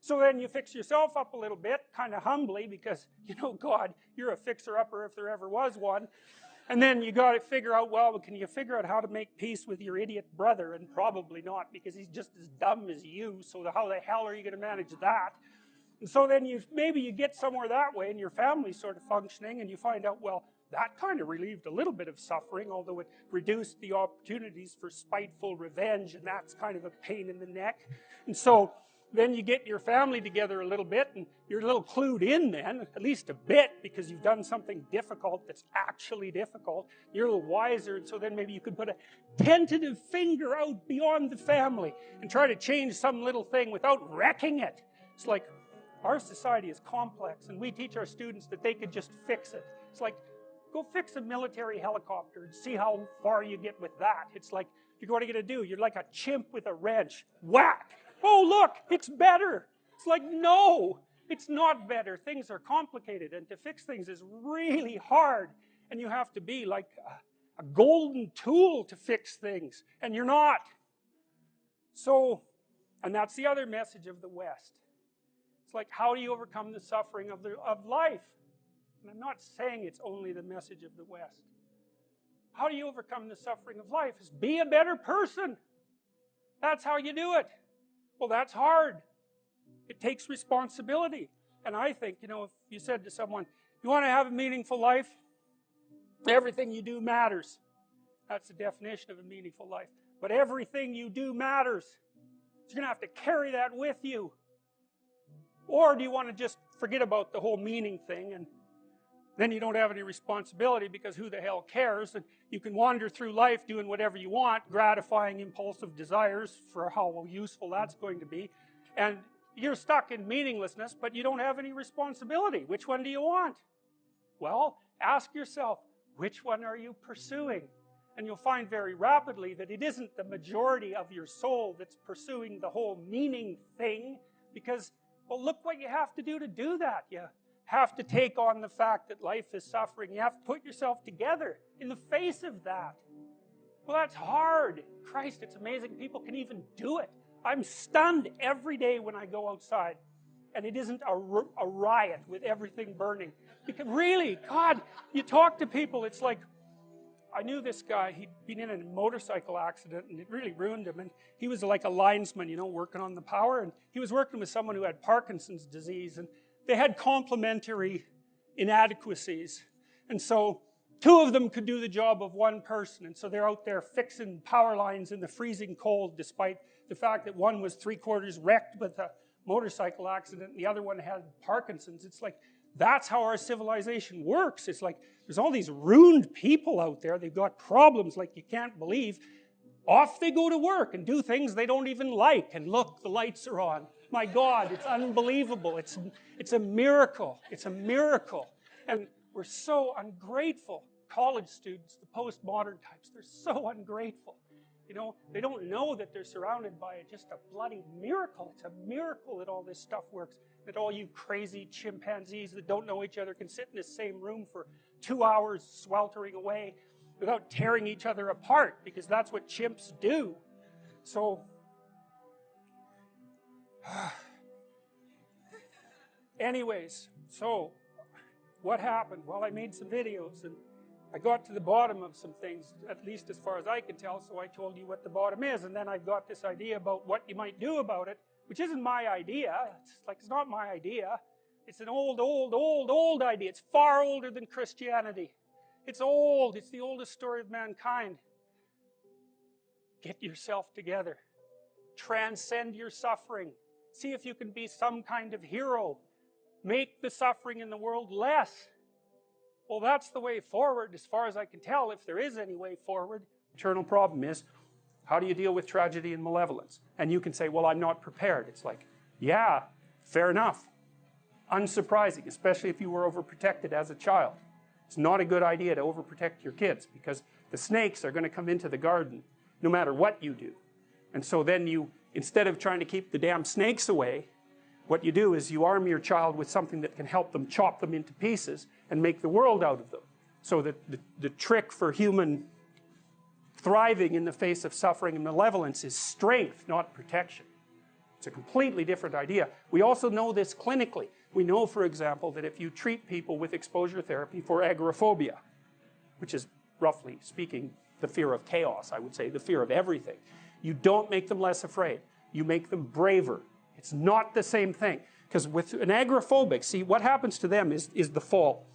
So then you fix yourself up a little bit, kind of humbly, because, you know, God, you're a fixer-upper if there ever was one. And then you got to figure out, well, can you figure out how to make peace with your idiot brother? And probably not, because he's just as dumb as you, so how the hell are you going to manage that? And so then maybe you get somewhere that way, and your family's sort of functioning, and you find out, well, that kind of relieved a little bit of suffering, although it reduced the opportunities for spiteful revenge, and that's kind of a pain in the neck. And so then you get your family together a little bit, and you're a little clued in then, at least a bit, because you've done something difficult that's actually difficult. You're a little wiser, and so then maybe you could put a tentative finger out beyond the family and try to change some little thing without wrecking it. It's like, our society is complex, and we teach our students that they could just fix it. It's like, go fix a military helicopter and see how far you get with that. It's like, what are you going to do? You're like a chimp with a wrench. Whack! Oh, look, it's better. It's like, no, it's not better. Things are complicated, and to fix things is really hard, and you have to be like a golden tool to fix things, and you're not. So, and that's the other message of the West. It's like, how do you overcome the suffering of life? And I'm not saying it's only the message of the West. How do you overcome the suffering of life? Is be a better person. That's how you do it. Well, that's hard. It takes responsibility. And I think, you know, if you said to someone, you want to have a meaningful life? Everything you do matters. That's the definition of a meaningful life. But everything you do matters. So you're going to have to carry that with you. Or do you want to just forget about the whole meaning thing, and then you don't have any responsibility, because who the hell cares? And you can wander through life doing whatever you want, gratifying impulsive desires for how useful that's going to be, and you're stuck in meaninglessness, but you don't have any responsibility. Which one do you want? Well, ask yourself, which one are you pursuing? And you'll find very rapidly that it isn't the majority of your soul that's pursuing the whole meaning thing, because, well, look what you have to do that. You have to take on the fact that life is suffering. You have to put yourself together in the face of that. Well, that's hard. Christ, it's amazing people can even do it. I'm stunned every day when I go outside, and it isn't a riot with everything burning. Because really, God, you talk to people, it's like, I knew this guy, he'd been in a motorcycle accident, and it really ruined him, and he was like a linesman, you know, working on the power, and he was working with someone who had Parkinson's disease, and they had complementary inadequacies, and so two of them could do the job of one person, and so they're out there fixing power lines in the freezing cold, despite the fact that one was 3/4 wrecked with a motorcycle accident, and the other one had Parkinson's. It's like, that's how our civilization works. It's like, there's all these ruined people out there, they've got problems like you can't believe. Off they go to work and do things they don't even like, and look, the lights are on. My God, it's unbelievable. It's a miracle. It's a miracle. And we're so ungrateful. College students, the postmodern types, they're so ungrateful. You know, they don't know that they're surrounded by just a bloody miracle. It's a miracle that all this stuff works. That all you crazy chimpanzees that don't know each other can sit in the same room for 2 hours sweltering away without tearing each other apart, because that's what chimps do. So, anyways, so what happened? Well, I made some videos, and I got to the bottom of some things, at least as far as I can tell, so I told you what the bottom is, and then I got this idea about what you might do about it, which isn't my idea. It's not my idea. It's an old idea. It's far older than Christianity. It's old. It's the oldest story of mankind. Get yourself together. Transcend your suffering. See if you can be some kind of hero. Make the suffering in the world less. Well, that's the way forward, as far as I can tell, if there is any way forward. The eternal problem is, how do you deal with tragedy and malevolence? And you can say, well, I'm not prepared. It's like, yeah, fair enough. Unsurprising, especially if you were overprotected as a child. It's not a good idea to overprotect your kids, because the snakes are going to come into the garden no matter what you do. And so then you, instead of trying to keep the damn snakes away, what you do is you arm your child with something that can help them chop them into pieces and make the world out of them. So that the trick for human thriving in the face of suffering and malevolence is strength, not protection. It's a completely different idea. We also know this clinically. We know, for example, that if you treat people with exposure therapy for agoraphobia, which is, roughly speaking, the fear of chaos, I would say, the fear of everything, you don't make them less afraid. You make them braver. It's not the same thing. Because with an agoraphobic, see, what happens to them is the fall.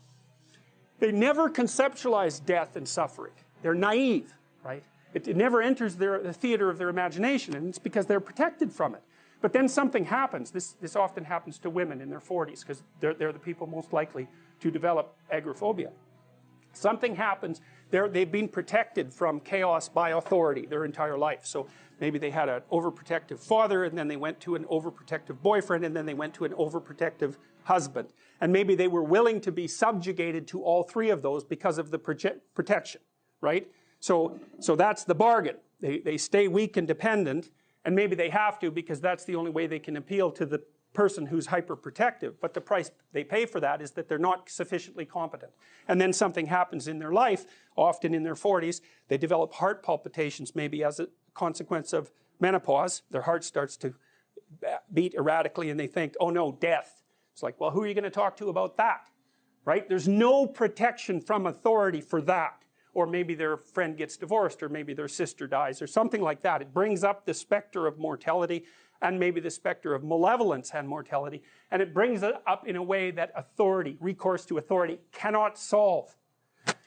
They never conceptualize death and suffering. They're naive, right? It never enters the theater of their imagination, and it's because they're protected from it. But then something happens. This often happens to women in their 40s, because they're the people most likely to develop agoraphobia. Something happens. They've been protected from chaos by authority their entire life. So maybe they had an overprotective father, and then they went to an overprotective boyfriend, and then they went to an overprotective husband. And maybe they were willing to be subjugated to all three of those because of the protection, right? So that's the bargain. They stay weak and dependent, and maybe they have to because that's the only way they can appeal to the person who's hyperprotective. But the price they pay for that is that they're not sufficiently competent. And then something happens in their life, often in their 40s, they develop heart palpitations, maybe as a consequence of menopause. Their heart starts to beat erratically, and they think, oh no, death. It's like, well, who are you going to talk to about that? Right? There's no protection from authority for that. Or maybe their friend gets divorced, or maybe their sister dies, or something like that. It brings up the specter of mortality, and maybe the specter of malevolence and mortality, and it brings it up in a way that authority, recourse to authority, cannot solve.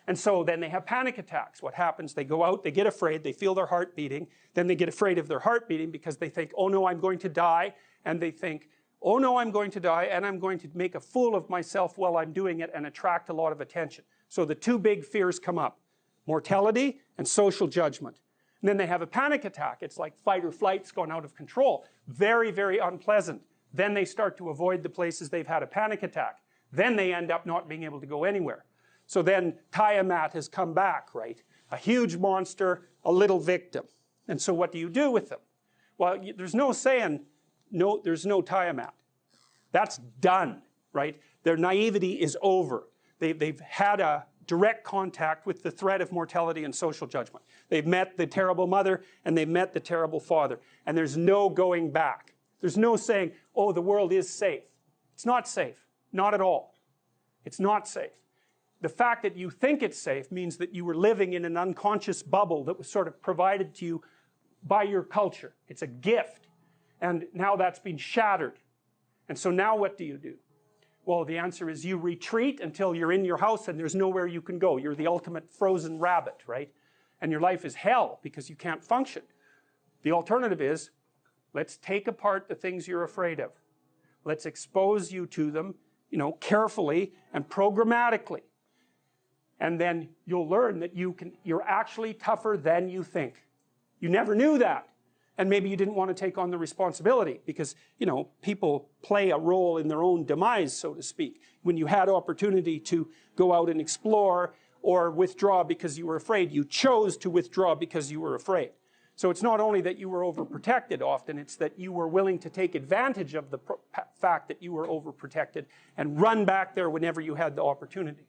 And so then they have panic attacks. What happens? They go out, they get afraid, they feel their heart beating, then they get afraid of their heart beating because they think, oh no, I'm going to die, and they think, oh no, I'm going to die, and I'm going to make a fool of myself while I'm doing it and attract a lot of attention. So the two big fears come up. Mortality and social judgment. And then they have a panic attack. It's like fight or flight's gone out of control. Very, very unpleasant. Then they start to avoid the places they've had a panic attack. Then they end up not being able to go anywhere. So then Tiamat has come back, right? A huge monster, a little victim. And so what do you do with them? Well, there's no saying, no, there's no Tiamat. That's done, right? Their naivety is over. They've had a direct contact with the threat of mortality and social judgment. They've met the terrible mother and they've met the terrible father. And there's no going back. There's no saying, oh, the world is safe. It's not safe. Not at all. It's not safe. The fact that you think it's safe means that you were living in an unconscious bubble that was sort of provided to you by your culture. It's a gift. And now that's been shattered. And so now what do you do? Well, the answer is you retreat until you're in your house and there's nowhere you can go. You're the ultimate frozen rabbit, right? And your life is hell because you can't function. The alternative is, let's take apart the things you're afraid of. Let's expose you to them, carefully and programmatically. And then you'll learn that you're actually tougher than you think. You never knew that. And maybe you didn't want to take on the responsibility because, people play a role in their own demise, so to speak. When you had opportunity to go out and explore or withdraw because you were afraid, you chose to withdraw because you were afraid. So it's not only that you were overprotected often, it's that you were willing to take advantage of the fact that you were overprotected and run back there whenever you had the opportunity.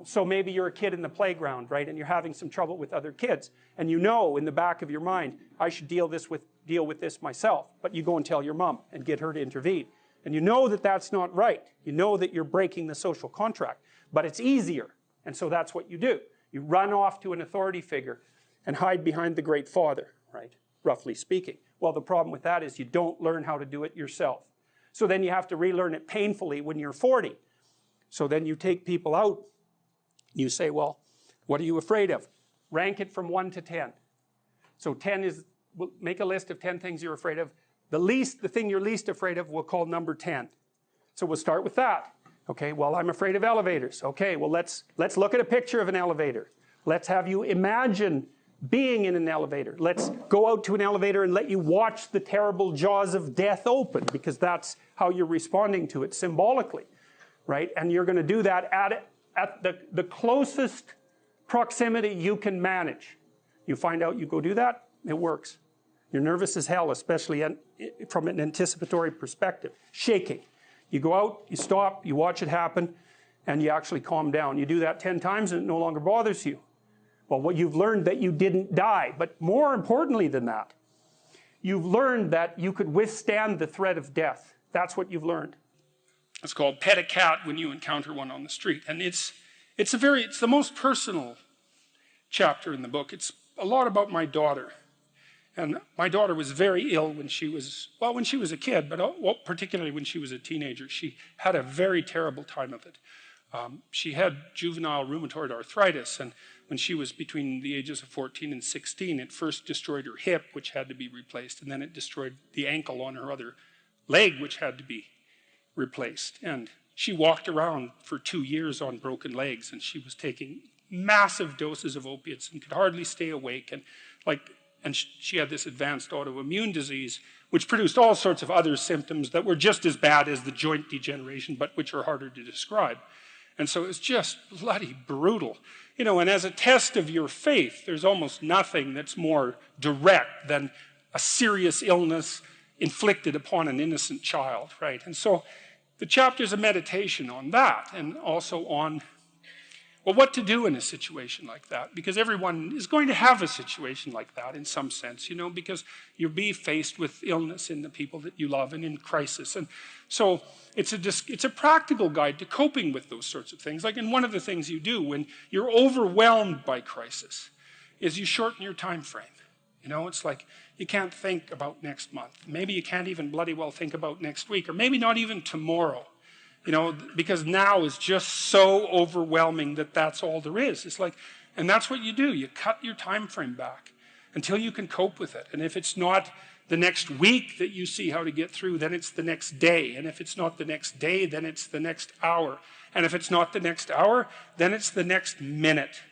So maybe you're a kid in the playground, right, and you're having some trouble with other kids, and in the back of your mind, I should deal with this myself, but you go and tell your mom and get her to intervene. And you know that that's not right. You know that you're breaking the social contract, but it's easier, and so that's what you do. You run off to an authority figure and hide behind the great father, right, roughly speaking. Well, the problem with that is you don't learn how to do it yourself. So then you have to relearn it painfully when you're 40. So then you take people out. You say, well, what are you afraid of? Rank it from 1 to 10. So 10 is, we'll make a list of 10 things you're afraid of. The thing you're least afraid of we'll call number 10. So we'll start with that. Okay, well, I'm afraid of elevators. Okay, well, let's look at a picture of an elevator. Let's have you imagine being in an elevator. Let's go out to an elevator and let you watch the terrible jaws of death open, because that's how you're responding to it symbolically, right? And you're going to do that at the closest proximity you can manage. You find out, you go do that, it works. You're nervous as hell, especially from an anticipatory perspective. Shaking. You go out, you stop, you watch it happen, and you actually calm down. You do that 10 times and it no longer bothers you. Well, what you've learned that you didn't die. But more importantly than that, you've learned that you could withstand the threat of death. That's what you've learned. It's called Pet a Cat When You Encounter One on the Street. And it's the most personal chapter in the book. It's a lot about my daughter. And my daughter was very ill when she was a kid, but particularly when she was a teenager. She had a very terrible time of it. She had juvenile rheumatoid arthritis, and when she was between the ages of 14 and 16, it first destroyed her hip, which had to be replaced, and then it destroyed the ankle on her other leg, which had to be replaced. And she walked around for 2 years on broken legs, and she was taking massive doses of opiates and could hardly stay awake. And she had this advanced autoimmune disease, which produced all sorts of other symptoms that were just as bad as the joint degeneration, but which are harder to describe. And so it's just bloody brutal. You know, and as a test of your faith, there's almost nothing that's more direct than a serious illness inflicted upon an innocent child, right? And so the chapter's a meditation on that, and also on, well, what to do in a situation like that, because everyone is going to have a situation like that in some sense, you know, because you'll be faced with illness in the people that you love and in crisis. And so it's a practical guide to coping with those sorts of things. And one of the things you do when you're overwhelmed by crisis is you shorten your time frame. You know, it's like you can't think about next month. Maybe you can't even bloody well think about next week, or maybe not even tomorrow. You know, because now is just so overwhelming that that's all there is. It's like, and that's what you do. You cut your time frame back until you can cope with it. And if it's not the next week that you see how to get through, then it's the next day. And if it's not the next day, then it's the next hour. And if it's not the next hour, then it's the next minute.